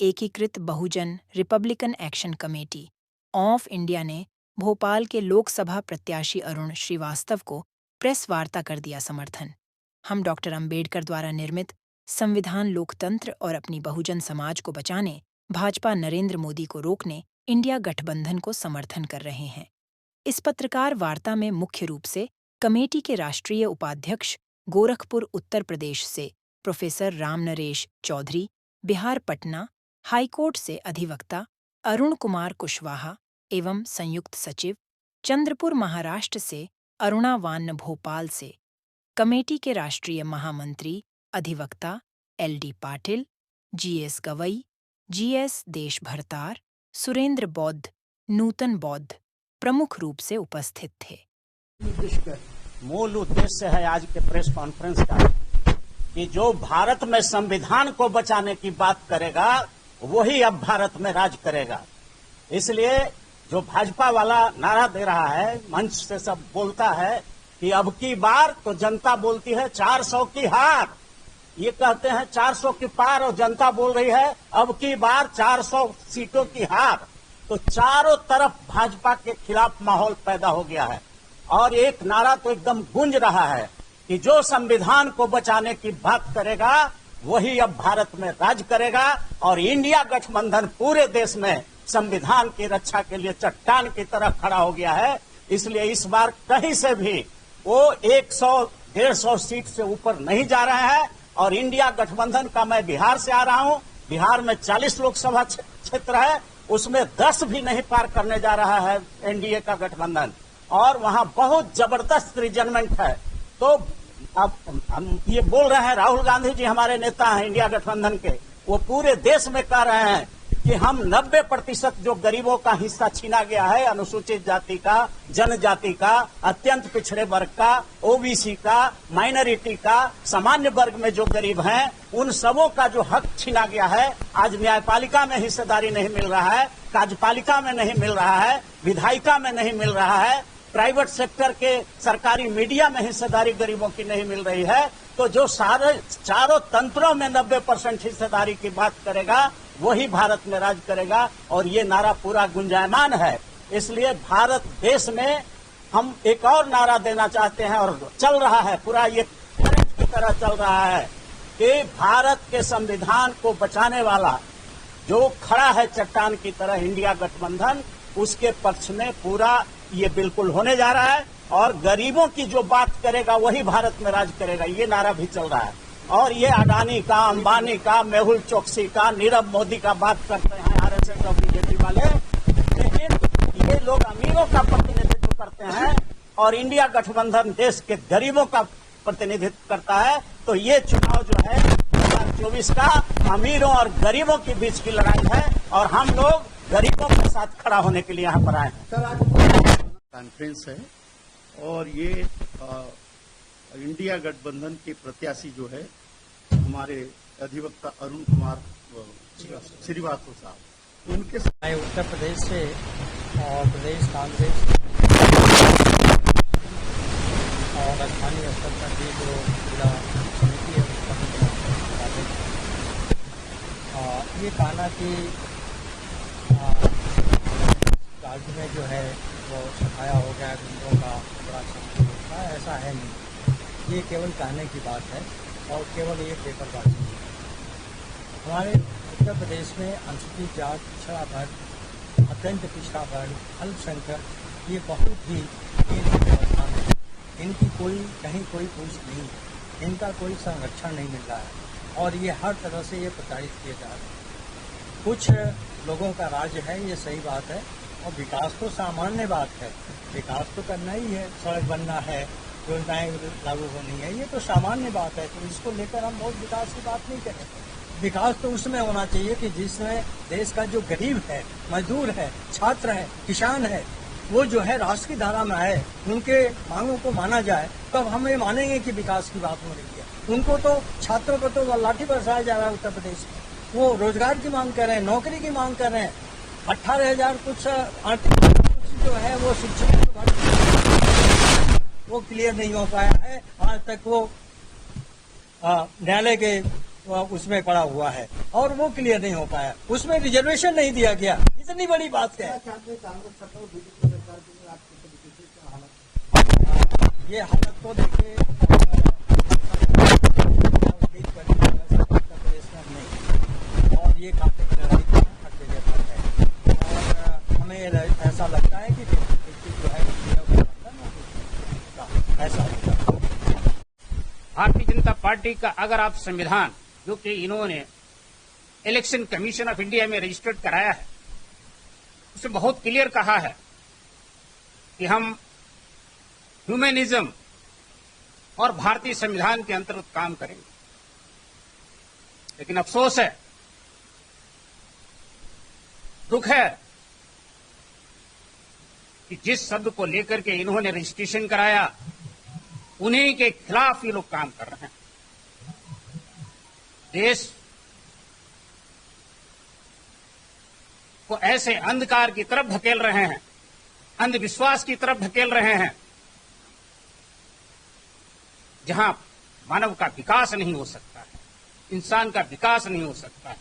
एकीकृत Bahujan Republican Action Committee of India ने भोपाल के लोकसभा प्रत्याशी अरुण श्रीवास्तव को प्रेस वार्ता कर दिया समर्थन। हम डॉक्टर अंबेडकर द्वारा निर्मित संविधान, लोकतंत्र और अपनी बहुजन समाज को बचाने, भाजपा नरेंद्र मोदी को रोकने इंडिया गठबंधन को समर्थन कर रहे हैं। इस पत्रकार वार्ता में मुख्य रूप से कमेटी के राष्ट्रीय उपाध्यक्ष गोरखपुर उत्तर प्रदेश से प्रोफेसर राम नरेश चौधरी, बिहार पटना हाईकोर्ट से अधिवक्ता अरुण कुमार कुशवाहा एवं संयुक्त सचिव, चंद्रपुर महाराष्ट्र से अरुणा वान्न, भोपाल से कमेटी के राष्ट्रीय महामंत्री अधिवक्ता LD Patil, GS Gavai, GS देश भरतार, सुरेंद्र बौद्ध, नूतन बौद्ध प्रमुख रूप से उपस्थित थे। मूल उद्देश्य है आज के प्रेस कॉन्फ्रेंस का कि जो भारत में संविधान को बचाने की बात करेगा वही अब भारत में राज करेगा। इसलिए जो भाजपा वाला नारा दे रहा है, मंच से सब बोलता है कि अब की बार तो जनता बोलती है 400 की हार, ये कहते हैं 400 की पार और जनता बोल रही है अब की बार 400 सीटों की हार। तो चारों तरफ भाजपा के खिलाफ माहौल पैदा हो गया है और एक नारा तो एकदम गूंज रहा है कि जो संविधान को बचाने की बात करेगा वही अब भारत में राज करेगा और इंडिया गठबंधन पूरे देश में संविधान की रक्षा के लिए चट्टान की तरह खड़ा हो गया है। इसलिए इस बार कहीं से भी वो 100-150 सीट से ऊपर नहीं जा रहे हैं और इंडिया गठबंधन का, मैं बिहार से आ रहा हूं, बिहार में 40 लोकसभा क्षेत्र है, उसमें 10 भी नहीं पार करने जा रहा है एनडीए का गठबंधन और वहां बहुत जबरदस्त रिजनमेंट है। तो अब हम ये बोल रहे हैं, राहुल गांधी जी हमारे नेता हैं इंडिया गठबंधन के, वो पूरे देश में कह रहे हैं कि हम 90% जो गरीबों का हिस्सा छीना गया है, अनुसूचित जाति का, जनजाति का, अत्यंत पिछड़े वर्ग का, ओबीसी का, माइनॉरिटी का, सामान्य वर्ग में जो गरीब हैं उन सबों का जो हक छीना गया है, आज न्यायपालिका में हिस्सेदारी नहीं मिल रहा है, कार्यपालिका में नहीं मिल रहा है, विधायिका में नहीं मिल रहा है, प्राइवेट सेक्टर के सरकारी मीडिया में हिस्सेदारी गरीबों की नहीं मिल रही है। तो जो चारों तंत्रों में 90% हिस्सेदारी की बात करेगा वही भारत में राज करेगा और ये नारा पूरा गुंजायमान है। इसलिए भारत देश में हम एक और नारा देना चाहते हैं और चल रहा है, पूरा ये करंट की तरह चल रहा है कि भारत के संविधान को बचाने वाला जो खड़ा है चट्टान की तरह इंडिया गठबंधन, उसके पक्ष में पूरा ये बिल्कुल होने जा रहा है और गरीबों की जो बात करेगा वही भारत में राज करेगा, ये नारा भी चल रहा है। और ये अडानी का, अंबानी का, मेहुल चोकसी का, नीरव मोदी का बात करते हैं RSS और बीजेपी वाले, लेकिन ये लोग अमीरों का प्रतिनिधित्व करते हैं और इंडिया गठबंधन देश के गरीबों का प्रतिनिधित्व करता है। तो ये चुनाव जो है 2024 का अमीरों और गरीबों के बीच की लड़ाई है और हम लोग गरीबों के साथ खड़ा होने के लिए यहाँ पर आए हैं। कॉन्फ्रेंस है और ये इंडिया गठबंधन के प्रत्याशी जो है हमारे अधिवक्ता अरुण कुमार श्रीवास्तव साहब, उनके मैं उत्तर प्रदेश से और प्रदेश कांग्रेस और राजधानी स्तर पर भी जो जिला समिति है ये कहना कि राज्य में जो है वो सफाया हो गया, गुंडों का बड़ा संकट होता है, ऐसा है नहीं। ये केवल कहने की बात है और केवल ये पेपरबाजी है। हमारे उत्तर प्रदेश में अनुसूचित जात, पिछड़ा वर्ग, अत्यंत पिछड़ा वर्ग, अल्पसंख्यक ये बहुत ही व्यवस्था है। इनकी कहीं कोई पूछ नहीं है, इनका कोई संरक्षण नहीं मिल रहा है और ये हर तरह से ये प्रताड़ित किए जा रहे हैं। कुछ लोगों का राज्य है, ये सही बात है और विकास तो सामान्य बात है, विकास तो करना ही है, सड़क बनना है, योजनाएं लागू होनी है, ये तो सामान्य बात है। तो इसको लेकर हम बहुत विकास की बात नहीं करें। विकास तो उसमें होना चाहिए कि जिसमें देश का जो गरीब है, मजदूर है, छात्र है, किसान है, वो जो है राष्ट्र की धारा में आए, उनके मांगों को माना जाए, तब हम ये मानेंगे कि विकास की बात हो रही है। उनको तो छात्रों को तो लाठी बरसाया जा रहा है उत्तर प्रदेश में, वो रोजगार की मांग कर रहे हैं, नौकरी की मांग कर रहे हैं। 18,000 कुछ जो है वो शिक्षक वो क्लियर नहीं हो पाया है। आज तक वो न्यायालय के उसमें पड़ा हुआ है और वो क्लियर नहीं हो पाया, उसमें रिजर्वेशन नहीं दिया गया। इतनी बड़ी बात है। ये हालत तो देखिए उत्तर प्रदेश में नहीं, और ये काफी लड़ाई हर जगह पर है, और हमें ऐसा लगता है कि जो है ऐसा भारतीय जनता पार्टी का अगर आप संविधान जो कि इन्होंने इलेक्शन कमीशन ऑफ इंडिया में रजिस्टर्ड कराया है, उसमें बहुत क्लियर कहा है कि हम ह्यूमनिज्म और भारतीय संविधान के अंतर्गत काम करेंगे। लेकिन अफसोस है, दुख है कि जिस शब्द को लेकर के इन्होंने रजिस्ट्रेशन कराया, उन्हीं के खिलाफ ये लोग काम कर रहे हैं। देश को ऐसे अंधकार की तरफ धकेल रहे हैं, अंधविश्वास की तरफ धकेल रहे हैं, जहां मानव का विकास नहीं हो सकता है, इंसान का विकास नहीं हो सकता है।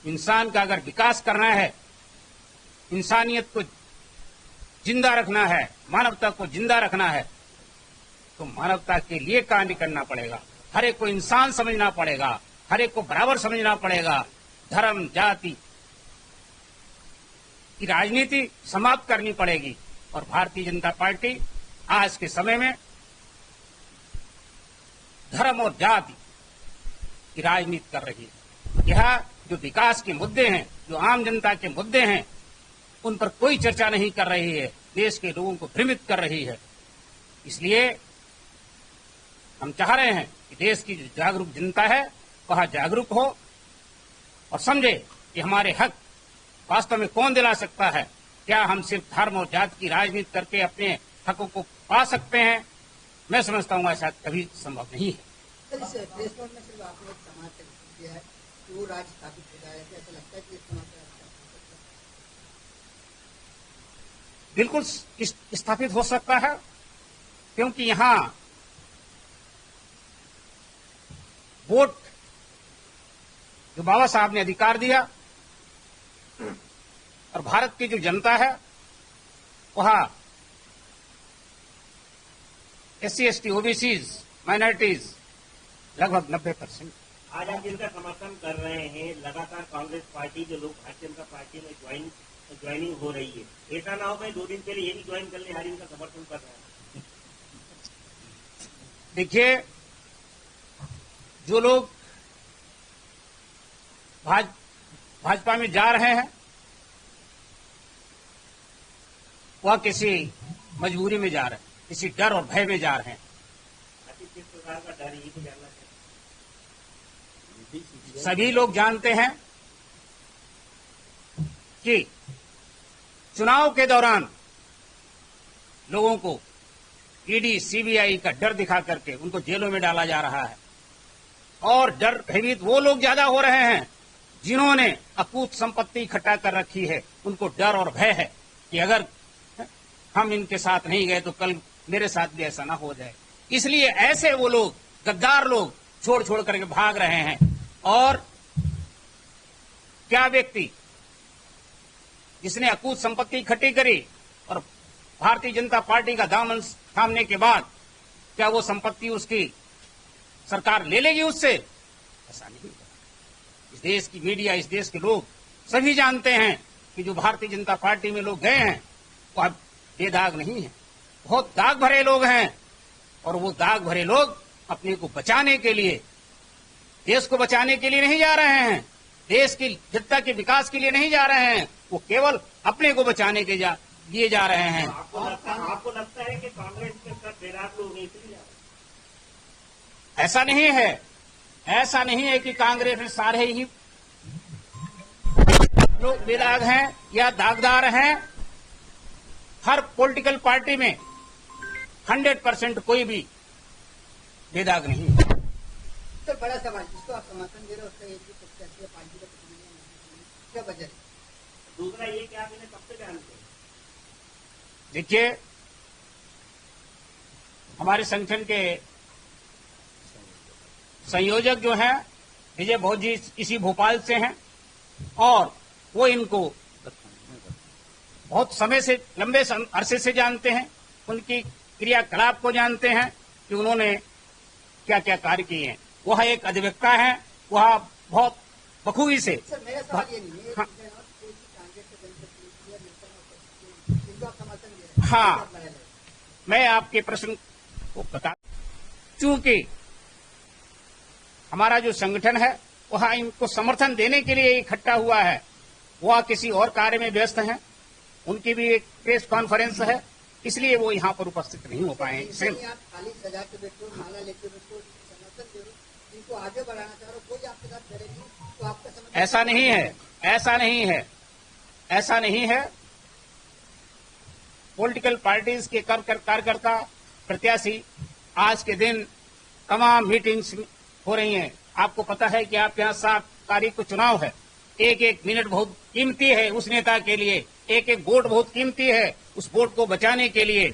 इंसान का अगर विकास करना है, इंसानियत को जिंदा रखना है, मानवता को जिंदा रखना है, तो मानवता के लिए कार्य करना पड़ेगा। हर एक को इंसान समझना पड़ेगा, हर एक को बराबर समझना पड़ेगा। धर्म जाति की राजनीति समाप्त करनी पड़ेगी। और भारतीय जनता पार्टी आज के समय में धर्म और जाति की राजनीति कर रही है। यह जो विकास के मुद्दे हैं, जो आम जनता के मुद्दे हैं, उन पर कोई चर्चा नहीं कर रही है, देश के लोगों को भ्रमित कर रही है। इसलिए हम चाह रहे हैं कि देश की जो जागरूक जनता है वह जागरूक हो और समझे कि हमारे हक वास्तव में कौन दिला सकता है। क्या हम सिर्फ धर्म और जाति की राजनीति करके अपने हकों को पा सकते हैं? मैं समझता हूँ ऐसा कभी संभव नहीं है। बिल्कुल स्थापित हो सकता है, क्योंकि यहाँ वोट जो बाबा साहब ने अधिकार दिया, और भारत की जो जनता है वह SC ST OBCs माइनॉरिटीज लगभग 90%। आज आप जिनका समर्थन कर रहे हैं, लगातार कांग्रेस पार्टी जो लोग भारतीय जनता पार्टी में ज्वाइनिंग हो रही है, ऐसा ना हो भाई 2 दिन पहले ये भी ज्वाइन कर ले, हर इनका समर्थन कर रहे हैं। देखिए, जो लोग भाजपा में जा रहे हैं वह किसी मजबूरी में जा रहे हैं, किसी डर और भय में जा रहे हैं। किस प्रकार का डर, ये तो जानना चाहिए। सभी लोग जानते हैं कि चुनाव के दौरान लोगों को ईडी CBI का डर दिखा करके उनको जेलों में डाला जा रहा है। और डर भयभीत वो लोग ज्यादा हो रहे हैं जिन्होंने अकूत संपत्ति इकट्ठा कर रखी है। उनको डर और भय है कि अगर हम इनके साथ नहीं गए तो कल मेरे साथ भी ऐसा ना हो जाए। इसलिए ऐसे वो लोग, गद्दार लोग छोड़ छोड़ करके भाग रहे हैं। और क्या व्यक्ति जिसने अकूत संपत्ति इकट्ठी करी और भारतीय जनता पार्टी का दामन थामने के बाद क्या वो संपत्ति उसकी सरकार ले लेगी उससे? ऐसा नहीं होगा। इस देश की मीडिया, इस देश के लोग सभी जानते हैं कि जो भारतीय जनता पार्टी में लोग गए हैं वह बेदाग नहीं है, बहुत दाग भरे लोग हैं। और वो दाग भरे लोग अपने को बचाने के लिए, देश को बचाने के लिए नहीं जा रहे हैं, देश की जनता के विकास के लिए नहीं जा रहे हैं, वो केवल अपने को बचाने के लिए जा रहे हैं। आपको लगता है कि कांग्रेस के सब बेदाग लोग इसलिए? ऐसा नहीं है, ऐसा नहीं है कि कांग्रेस में सारे ही लोग बेदाग हैं या दागदार हैं। हर पॉलिटिकल पार्टी में 100% कोई भी बेदाग नहीं है। तो बड़ा सवाल जिसको आप समर्थन दे रहे हो उसका एक ही प्रत्याशी पार्टी का क्या वजह है? दूसरा ये कि आप इन्हें कब से जानते हैं? देखिए, हमारे संगठन के संयोजक जो हैं विजय भोज जी इसी भोपाल से हैं और वो इनको बहुत समय से लंबे अरसे से जानते हैं, उनकी क्रियाकलाप को जानते हैं कि उन्होंने क्या क्या कार्य किए हैं। वह एक अधिवक्ता है, वह बहुत बखूबी से सर मेरा सवाल ये नहीं है हाँ। कोई भी कांग्रेस के जनप्रतिनिधि या नेता हो, जिनको आप समर्थन दे रहे हैं, हाँ। आप लड़ा रहे हैं। मैं आपके प्रश्न को बता, चूंकि हमारा जो संगठन है वह इनको समर्थन देने के लिए इकट्ठा हुआ है, वह किसी और कार्य में व्यस्त हैं, उनकी भी एक प्रेस कॉन्फ्रेंस है, इसलिए वो यहाँ पर उपस्थित नहीं हो पाए। नहीं, आप खाली सजा के बैठो, माला लेके बैठो, समर्थन दे रहे, इनको आगे बढ़ाना चाह रहे हो, कोई आपके साथ खड़े नहीं, तो आपका समर्थन ऐसा नहीं है, ऐसा नहीं है, ऐसा नहीं है। पॉलिटिकल पार्टीज के कार्यकर्ता प्रत्याशी आज के दिन तमाम मीटिंग्स हो रही हैं। आपको पता है कि आप यहाँ 7 तारीख को चुनाव है, एक एक मिनट बहुत कीमती है उस नेता के लिए, एक एक वोट बहुत कीमती है उस वोट को बचाने के लिए,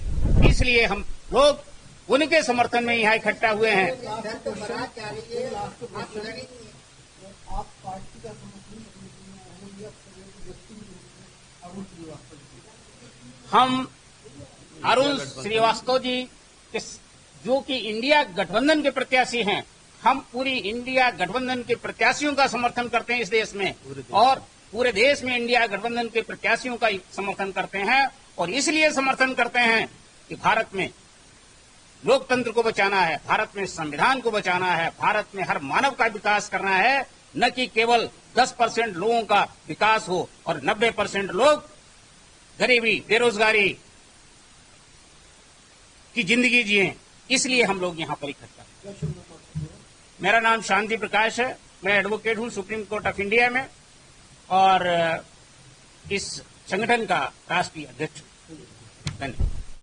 इसलिए हम लोग उनके समर्थन में यहाँ इकट्ठा हुए हैं। तो बड़ा चाह रही है, आप लड़ेंगे। हम अरुण श्रीवास्तव जी जो कि इंडिया गठबंधन के प्रत्याशी हैं, हम पूरी इंडिया गठबंधन के प्रत्याशियों का समर्थन करते हैं इस देश में, और पूरे देश में इंडिया गठबंधन के प्रत्याशियों का समर्थन करते हैं। और इसलिए समर्थन करते हैं कि भारत में लोकतंत्र को बचाना है, भारत में संविधान को बचाना है, भारत में हर मानव का विकास करना है, न कि केवल 10% लोगों का विकास हो और 90% लोग गरीबी बेरोजगारी की जिंदगी जिए। इसलिए हम लोग यहाँ पर इकट्ठा हैं। मेरा नाम शांति प्रकाश है, मैं एडवोकेट हूँ सुप्रीम कोर्ट ऑफ इंडिया में और इस संगठन का राष्ट्रीय अध्यक्ष हूँ। धन्यवाद।